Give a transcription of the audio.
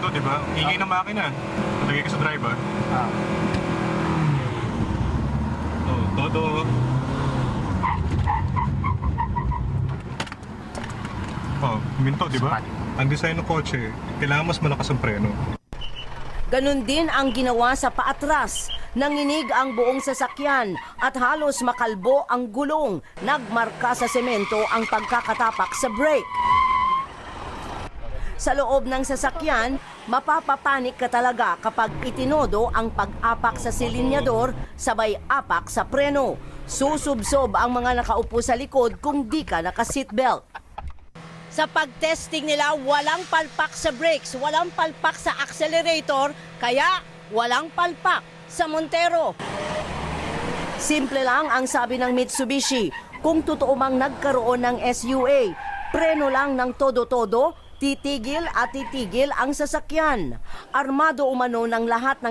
huminto, di ba? Ingay ng makina. Lagay ka sa driver. Oh, todo. Oh, huminto, di ba? Ang design ng kotse, kailangan mas malakas ang preno. Ganon din ang ginawa sa paatras. Nanginig ang buong sasakyan at halos makalbo ang gulong. Nagmarka sa semento ang pagkakatapak sa brake. Sa loob ng sasakyan, mapapapanik ka talaga kapag itinodo ang pag-apak sa silinyador sabay apak sa preno. Susubsob ang mga nakaupo sa likod kung di ka naka-seatbelt. Sa pag-testing nila, walang palpak sa brakes, walang palpak sa accelerator, kaya walang palpak sa Montero. Simple lang ang sabi ng Mitsubishi, kung totoo mang nagkaroon ng SUA, preno lang ng todo-todo, titigil at titigil ang sasakyan. Armado umano ng lahat ng